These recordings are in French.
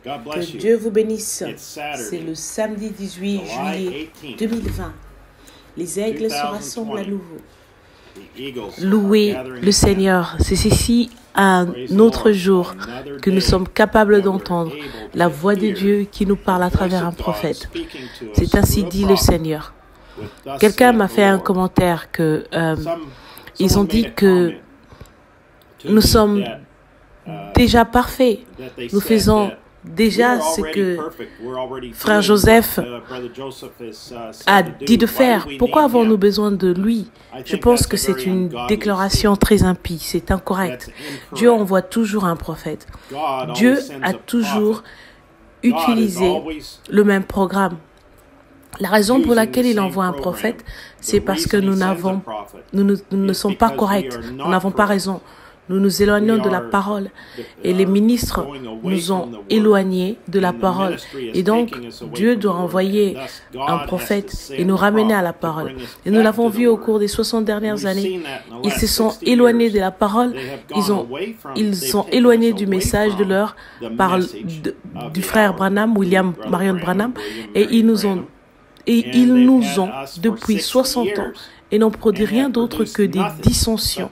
Que Dieu vous bénisse. C'est le samedi 18 juillet 2020. Les aigles se rassemblent à nouveau. Louez le Seigneur. C'est ici un autre jour que nous sommes capables d'entendre la voix de Dieu qui nous parle à travers un prophète. C'est ainsi dit le Seigneur. Quelqu'un m'a fait un commentaire que ils ont dit que nous sommes déjà parfaits. Nous faisons déjà ce que frère Joseph a dit de faire. Pourquoi avons-nous besoin de lui? Je pense que c'est une déclaration très impie, c'est incorrect. Dieu envoie toujours un prophète. Dieu a toujours utilisé le même programme. La raison pour laquelle il envoie un prophète, c'est parce que nous ne sommes pas corrects, nous n'avons pas raison. Nous nous éloignons de la parole et les ministres nous ont éloignés de la parole. Et donc, Dieu doit envoyer un prophète et nous ramener à la parole. Et nous l'avons vu au cours des 60 dernières années. Ils se sont éloignés de la parole, ils sont éloignés du message du frère Branham, William Marion Branham, et ils nous ont, depuis 60 ans, et n'ont produit rien d'autre que des dissensions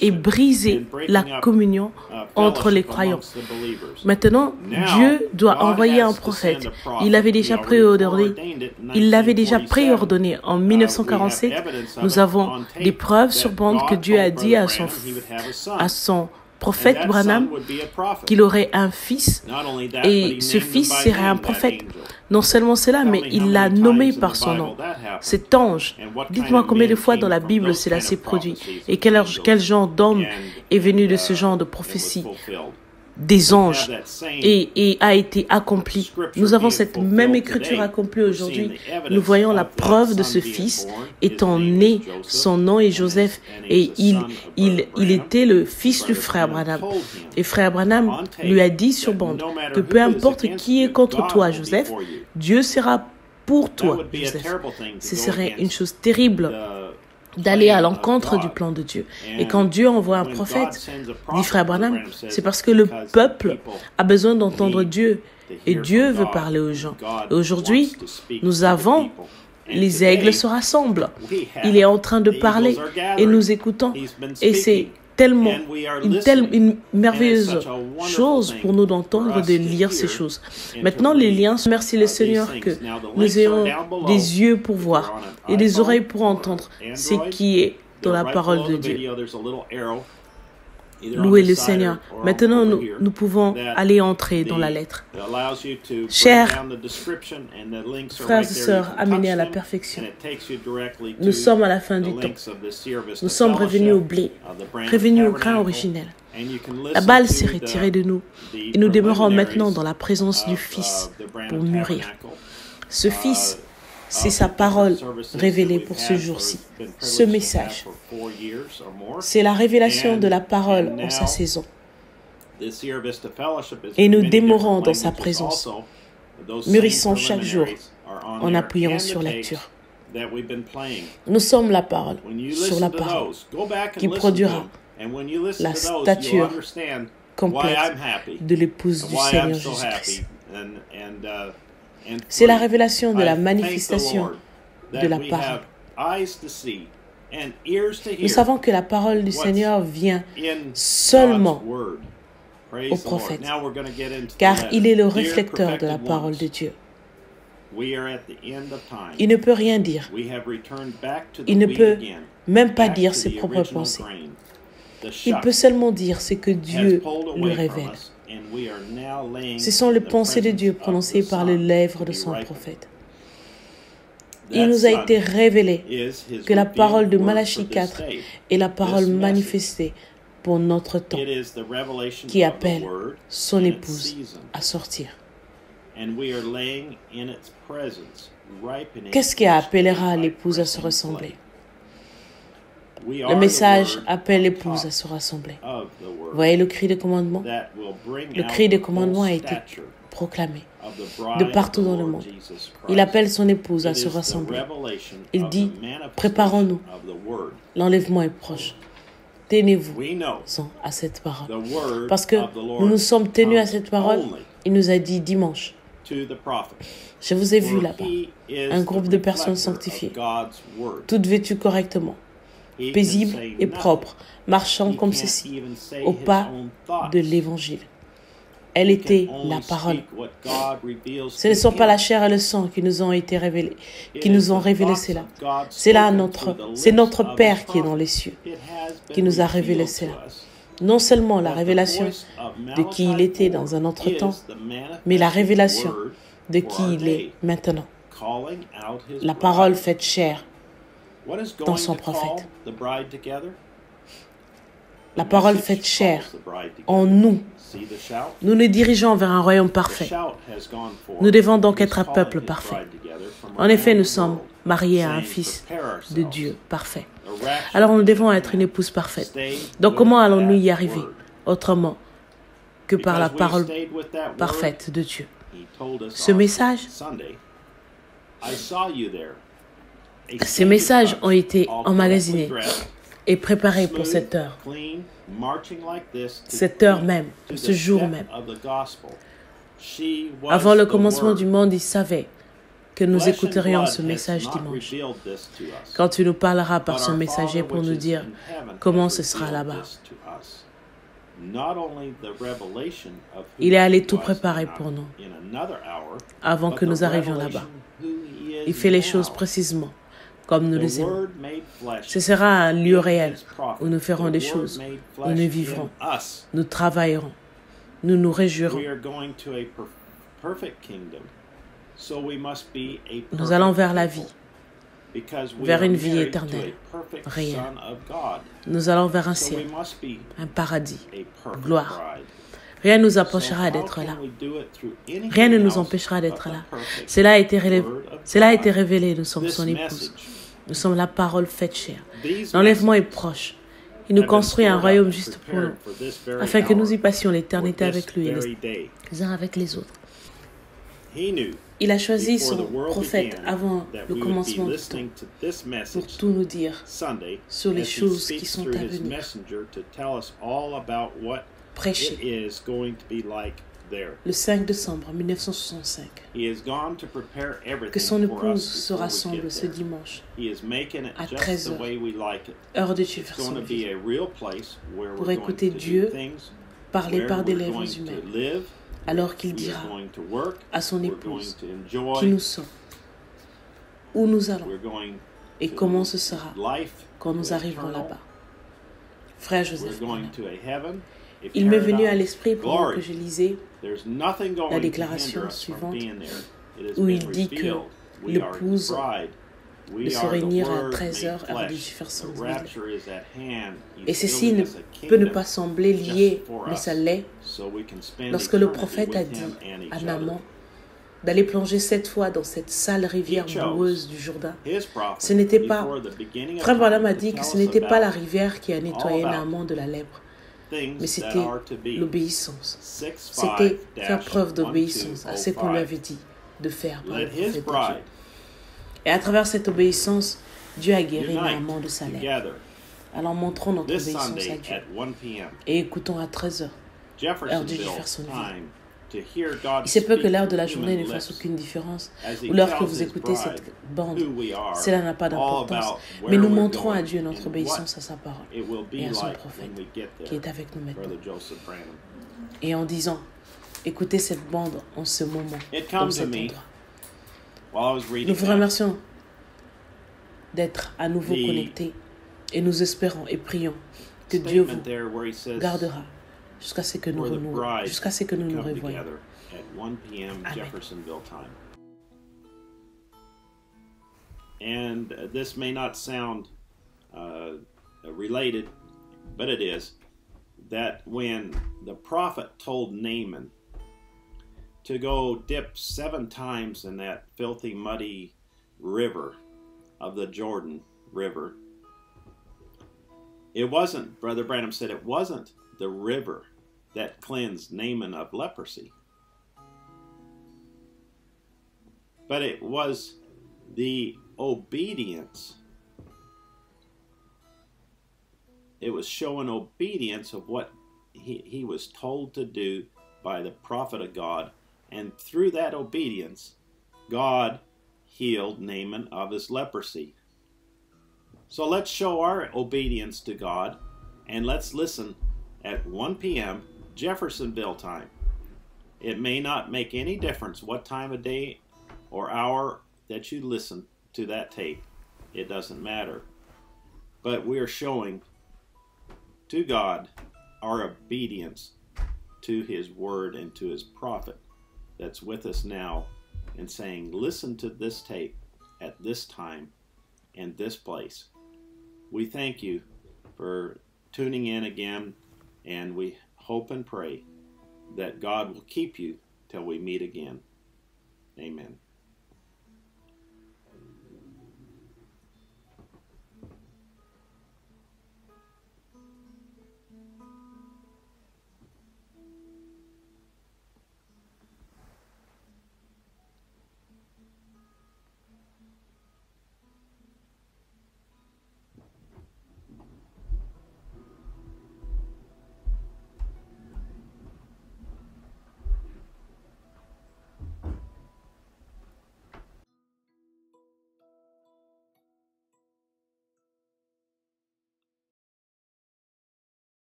et brisé la communion entre les croyants. Maintenant, Dieu doit envoyer un prophète. Il l'avait déjà préordonné en 1947. Nous avons des preuves sur bande que Dieu a dit à son prophète Branham qu'il aurait un fils et ce fils serait un prophète. Non seulement cela, mais il l'a nommé par son nom. Cet ange, dites-moi combien de fois dans la Bible cela s'est produit et quel genre d'homme est venu de ce genre de prophétie des anges et a été accompli. Nous avons cette même écriture accomplie aujourd'hui. Nous voyons la preuve de ce fils étant né. Son nom est Joseph et il était le fils du frère Branham. Et frère Branham lui a dit sur bande que peu importe qui est contre toi, Joseph, Dieu sera pour toi, Joseph. Ce serait une chose terrible d'aller à l'encontre du plan de Dieu. Et quand Dieu envoie un prophète, dit frère Branham, c'est parce que le peuple a besoin d'entendre Dieu. Et Dieu veut parler aux gens. Et aujourd'hui, nous avons les aigles se rassemblent. Il est en train de parler et nous écoutons. Et c'est une merveilleuse chose pour nous d'entendre, de lire ces choses. Maintenant, les liens, merci le Seigneur que nous ayons des yeux pour voir et des oreilles pour entendre ce qui est dans la parole de Dieu. Louez le Seigneur. Maintenant, nous pouvons aller entrer dans la lettre. Chers frères et sœurs, amenés à la perfection, nous sommes à la fin du temps. Nous sommes revenus au blé, revenus au grain originel. La balle s'est retirée de nous et nous demeurons maintenant dans la présence du Fils pour mûrir. Ce Fils, c'est sa parole révélée pour ce jour-ci, ce message. C'est la révélation de la parole en sa saison. Et nous demeurons dans sa présence, mûrissons chaque jour en appuyant sur la lecture. Nous sommes la parole, sur la parole, qui produira la stature complète de l'épouse du Seigneur Jésus-Christ. C'est la révélation de la manifestation de la parole. Nous savons que la parole du Seigneur vient seulement au prophète, car il est le réflecteur de la parole de Dieu. Il ne peut rien dire. Il ne peut même pas dire ses propres pensées. Il peut seulement dire ce que Dieu lui révèle. Ce sont les pensées de Dieu prononcées par les lèvres de son prophète. Il nous a été révélé que la parole de Malachie 4 est la parole manifestée pour notre temps, qui appelle son épouse à sortir. Qu'est-ce qui appellera l'épouse à se rassembler? Le message appelle l'épouse à se rassembler. Voyez le cri de commandement? Le cri de commandement a été proclamé de partout dans le monde. Il appelle son épouse à se rassembler. Il dit, préparons-nous, l'enlèvement est proche. Tenez-vous à cette parole. Parce que nous nous sommes tenus à cette parole Il nous a dit dimanche, je vous ai vu là-bas, un groupe de personnes sanctifiées, toutes vêtues correctement, paisibles et propres, marchant comme ceci, au pas de l'Évangile. Elle était la parole. Ce ne sont pas la chair et le sang qui nous ont été révélés, qui nous ont révélé cela. C'est notre Père qui est dans les cieux, qui nous a révélé cela. Non seulement la révélation de qui il était dans un autre temps, mais la révélation de qui il est maintenant. La parole faite chair dans son prophète. La parole faite chair en nous. Nous nous dirigeons vers un royaume parfait. Nous devons donc être un peuple parfait. En effet, nous sommes mariés à un fils de Dieu parfait. Alors nous devons être une épouse parfaite. Donc comment allons-nous y arriver autrement que par la parole parfaite de Dieu? Ce message, ces messages ont été emmagasinés et préparés pour cette heure même, ce jour même. Avant le commencement du monde, il savait que nous écouterions ce message dimanche. Quand tu nous parleras par ce messager pour nous dire comment ce sera là-bas. Il est allé tout préparer pour nous avant que nous arrivions là-bas. Il fait les choses précisément comme nous les aimons. Ce sera un lieu réel où nous ferons des choses, où nous vivrons, nous travaillerons, nous nous réjouirons. Nous allons vers la vie, vers une vie éternelle, réelle. Nous allons vers un ciel, un paradis, gloire. Rien ne nous empêchera d'être là. Rien ne nous empêchera d'être là. Cela a été révélé, nous sommes son épouse. Nous sommes la parole faite chair. L'enlèvement est proche. Il nous construit un royaume juste pour nous, afin que nous y passions l'éternité avec lui et les uns avec les autres. Il a choisi son prophète avant le commencement du temps pour tout nous dire sur les choses qui sont à venir. Prêcher le 5 décembre 1965 que son épouse se rassemble ce dimanche à 13h, heure de Jeffersonville, pour écouter Dieu parler par des lèvres humaines, alors qu'il dira à son épouse qui nous sommes, où nous allons et comment ce sera quand nous arriverons là-bas. Frère Joseph Branham, il m'est venu à l'esprit pendant que je lisais la déclaration suivante où il dit que l'épouse de se réunir à 13h heure de Jeffersonville. Et ceci ne peut ne pas sembler lié, mais ça l'est, lorsque le prophète a dit à Naaman d'aller plonger 7 fois dans cette sale rivière boueuse du Jourdain. Ce n'était pas, Frère Branham a dit que ce n'était pas la rivière qui a nettoyé Naaman de la lèpre, mais c'était l'obéissance. C'était faire preuve d'obéissance à ce qu'on lui avait dit de faire par le prophète de Dieu. Et à travers cette obéissance, Dieu a guéri Naaman de sa lèpre. Alors montrons notre obéissance à Dieu et écoutons à 13h, heure de Jeffersonville. Il se peut que l'heure de la journée ne fasse aucune différence, ou l'heure que vous écoutez cette bande, cela n'a pas d'importance. Mais nous montrons à Dieu notre obéissance à sa parole et à son prophète qui est avec nous maintenant. Et en disant, écoutez cette bande en ce moment, dans cet endroit. Nous vous remercions d'être à nouveau connectés et nous espérons et prions que Dieu vous gardera jusqu'à ce que nous nous revoyions. Amen. And this may not sound related, but it is, that when the prophet told Naaman to go dip 7 times in that filthy, muddy river of the Jordan River, it wasn't, Brother Branham said, it wasn't the river that cleansed Naaman of leprosy, but it was the obedience. It was showing obedience of what he was told to do by the prophet of God, and through that obedience, God healed Naaman of his leprosy. So let's show our obedience to God, and let's listen at 1 p.m. Jeffersonville time. It may not make any difference what time of day or hour that you listen to that tape. It doesn't matter. But we are showing to God our obedience to His Word and to His prophet that's with us now, and saying, listen to this tape at this time and this place. We thank you for tuning in again, and we hope and pray that God will keep you till we meet again. Amen.